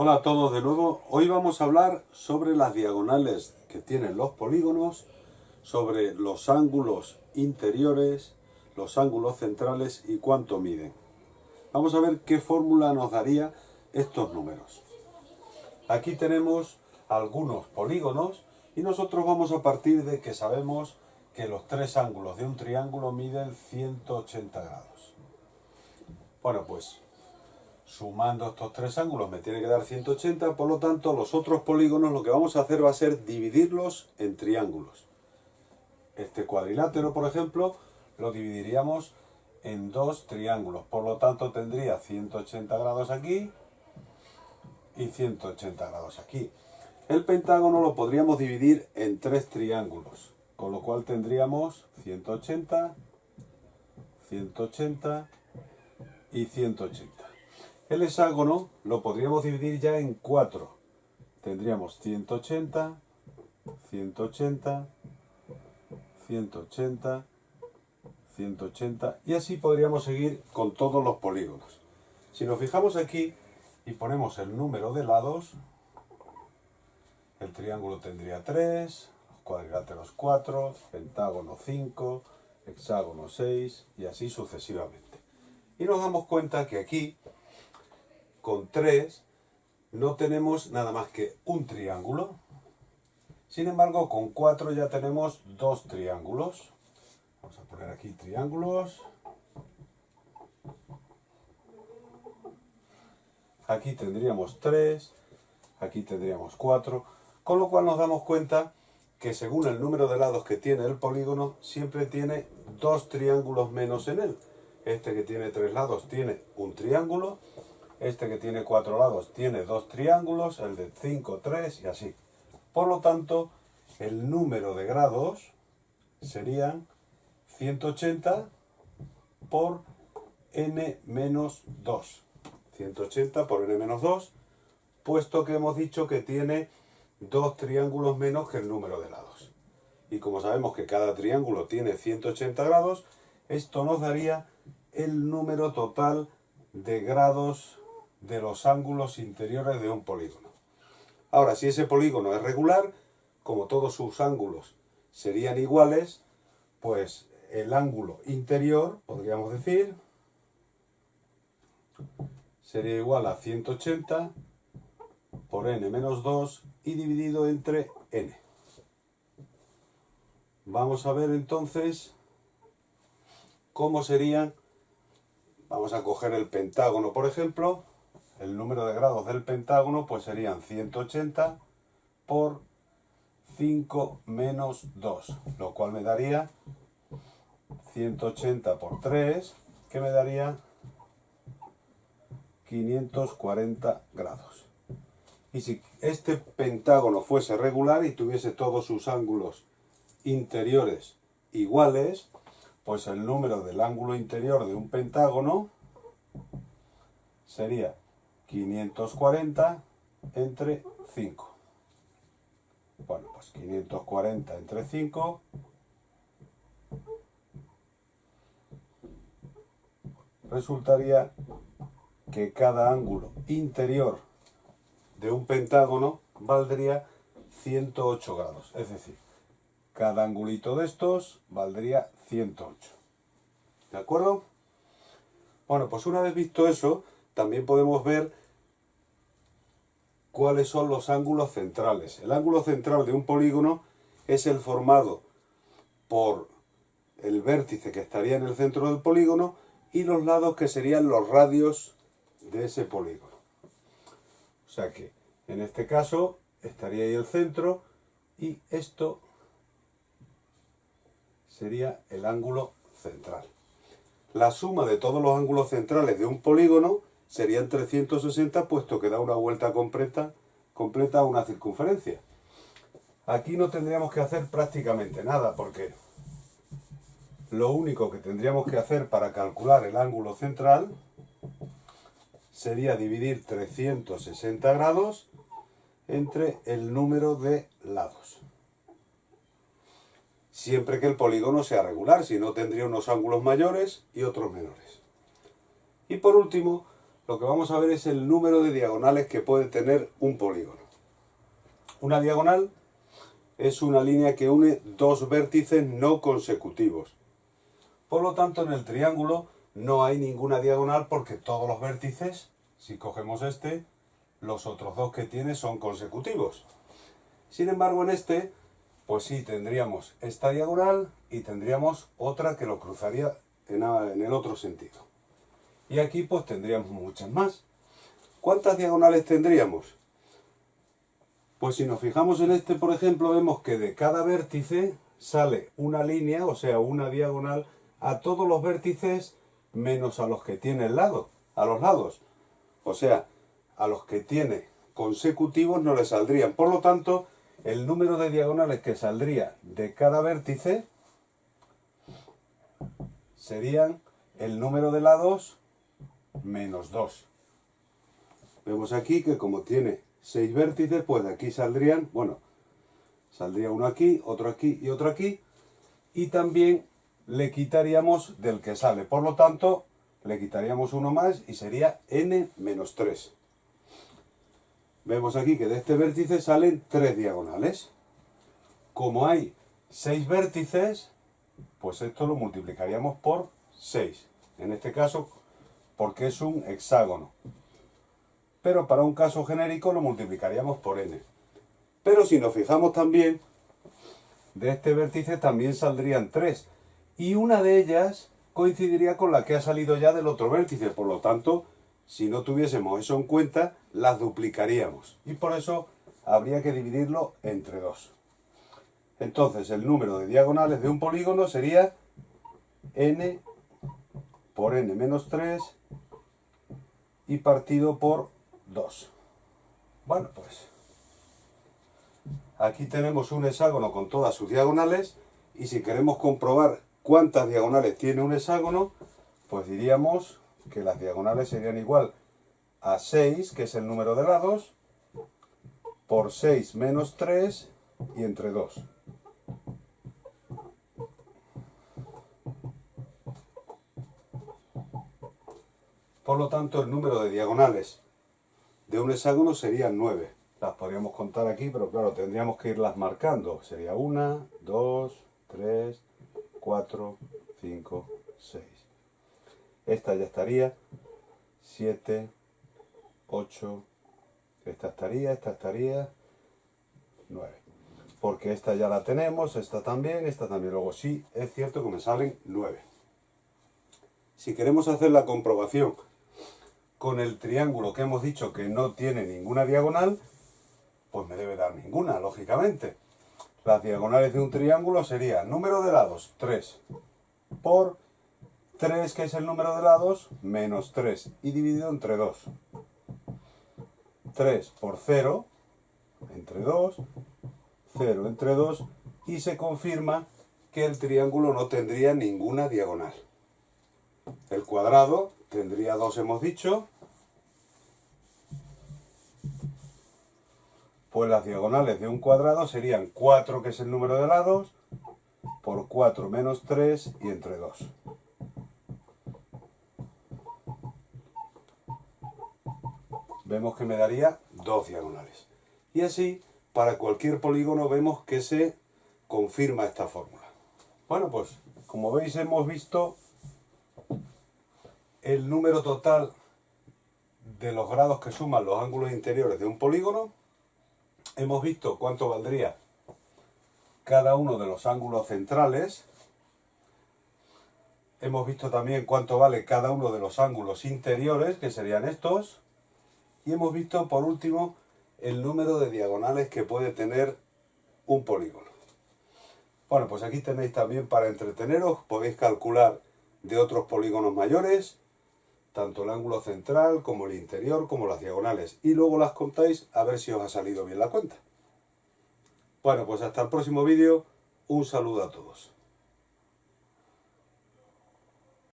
Hola a todos de nuevo. Hoy vamos a hablar sobre las diagonales que tienen los polígonos, sobre los ángulos interiores, los ángulos centrales y cuánto miden. Vamos a ver qué fórmula nos daría estos números. Aquí tenemos algunos polígonos y nosotros vamos a partir de que sabemos que los tres ángulos de un triángulo miden 180 grados. Bueno, pues sumando estos tres ángulos me tiene que dar 180, por lo tanto los otros polígonos lo que vamos a hacer va a ser dividirlos en triángulos. Este cuadrilátero, por ejemplo, lo dividiríamos en dos triángulos, por lo tanto tendría 180 grados aquí y 180 grados aquí. El pentágono lo podríamos dividir en tres triángulos, con lo cual tendríamos 180, 180 y 180. El hexágono lo podríamos dividir ya en cuatro. Tendríamos 180, 180, 180, 180 y así podríamos seguir con todos los polígonos. Si nos fijamos aquí y ponemos el número de lados, el triángulo tendría 3, los cuadriláteros 4, pentágono 5, hexágono 6 y así sucesivamente. Y nos damos cuenta que aquí con 3 no tenemos nada más que un triángulo. Sin embargo, con 4 ya tenemos dos triángulos. Vamos a poner aquí triángulos. Aquí tendríamos 3, aquí tendríamos 4, con lo cual nos damos cuenta que según el número de lados que tiene el polígono, siempre tiene dos triángulos menos en él. Este que tiene 3 lados tiene un triángulo. Este que tiene 4 lados tiene dos triángulos, el de 5, 3 y así. Por lo tanto, el número de grados serían 180 por n menos 2. 180 por n menos 2, puesto que hemos dicho que tiene dos triángulos menos que el número de lados. Y como sabemos que cada triángulo tiene 180 grados, esto nos daría el número total de grados de los ángulos interiores de un polígono. Ahora, si ese polígono es regular, como todos sus ángulos serían iguales, pues el ángulo interior, podríamos decir, sería igual a 180 por n menos 2 y dividido entre n. Vamos a ver entonces cómo serían. Vamos a coger el pentágono, por ejemplo. El número de grados del pentágono pues serían 180 por 5 menos 2, lo cual me daría 180 por 3, que me daría 540 grados. Y si este pentágono fuese regular y tuviese todos sus ángulos interiores iguales, pues el número del ángulo interior de un pentágono sería 540 entre 5. Bueno, pues 540 entre 5 resultaría que cada ángulo interior de un pentágono valdría 108 grados. Es decir, cada angulito de estos valdría 108. ¿De acuerdo? Bueno, pues una vez visto eso, también podemos ver cuáles son los ángulos centrales. El ángulo central de un polígono es el formado por el vértice que estaría en el centro del polígono y los lados que serían los radios de ese polígono. O sea que en este caso estaría ahí el centro y esto sería el ángulo central. La suma de todos los ángulos centrales de un polígono serían 360, puesto que da una vuelta completa a una circunferencia. Aquí no tendríamos que hacer prácticamente nada, porque lo único que tendríamos que hacer para calcular el ángulo central sería dividir 360 grados entre el número de lados. Siempre que el polígono sea regular, si no tendría unos ángulos mayores y otros menores. Y por último, lo que vamos a ver es el número de diagonales que puede tener un polígono. Una diagonal es una línea que une dos vértices no consecutivos. Por lo tanto, en el triángulo no hay ninguna diagonal porque todos los vértices, si cogemos este, los otros dos que tiene son consecutivos. Sin embargo, en este, pues sí, tendríamos esta diagonal y tendríamos otra que lo cruzaría en el otro sentido. Y aquí pues tendríamos muchas más. ¿Cuántas diagonales tendríamos? Pues si nos fijamos en este, por ejemplo, vemos que de cada vértice sale una línea, o sea, una diagonal, a todos los vértices menos a los que tiene a los lados. O sea, a los que tiene consecutivos no le saldrían. Por lo tanto, el número de diagonales que saldría de cada vértice serían el número de lados menos 2. Vemos aquí que como tiene 6 vértices, pues de aquí saldrían, bueno, saldría uno aquí, otro aquí y otro aquí. Y también le quitaríamos del que sale. Por lo tanto, le quitaríamos uno más y sería n menos 3. Vemos aquí que de este vértice salen 3 diagonales. Como hay 6 vértices, pues esto lo multiplicaríamos por 6. En este caso, porque es un hexágono. Pero para un caso genérico lo multiplicaríamos por n. Pero si nos fijamos también, de este vértice también saldrían 3. Y una de ellas coincidiría con la que ha salido ya del otro vértice. Por lo tanto, si no tuviésemos eso en cuenta, las duplicaríamos. Y por eso habría que dividirlo entre 2. Entonces, el número de diagonales de un polígono sería n por n menos 3 y partido por 2. Bueno, pues aquí tenemos un hexágono con todas sus diagonales y si queremos comprobar cuántas diagonales tiene un hexágono, pues diríamos que las diagonales serían igual a 6, que es el número de lados, por 6 menos 3 y entre 2. Por lo tanto, el número de diagonales de un hexágono serían 9. Las podríamos contar aquí, pero claro, tendríamos que irlas marcando. Sería 1, 2, 3, 4, 5, 6. Esta ya estaría. 7, 8. Esta estaría. 9. Porque esta ya la tenemos, esta también. Luego sí, es cierto que me salen 9. Si queremos hacer la comprobación con el triángulo que hemos dicho que no tiene ninguna diagonal, pues me debe dar ninguna, lógicamente. Las diagonales de un triángulo serían número de lados 3 por 3, que es el número de lados, menos 3 y dividido entre 2. 3 por 0 entre 2, 0 entre 2 y se confirma que el triángulo no tendría ninguna diagonal. El cuadrado tendría 2, hemos dicho. Pues las diagonales de un cuadrado serían 4, que es el número de lados, por 4 menos 3 y entre 2. Vemos que me daría 2 diagonales. Y así, para cualquier polígono vemos que se confirma esta fórmula. Bueno, pues como veis hemos visto el número total de los grados que suman los ángulos interiores de un polígono. Hemos visto cuánto valdría cada uno de los ángulos centrales. Hemos visto también cuánto vale cada uno de los ángulos interiores, que serían estos. Y hemos visto, por último, el número de diagonales que puede tener un polígono. Bueno, pues aquí tenéis también para entreteneros, podéis calcular de otros polígonos mayores, tanto el ángulo central como el interior, como las diagonales. Y luego las contáis a ver si os ha salido bien la cuenta. Bueno, pues hasta el próximo vídeo. Un saludo a todos.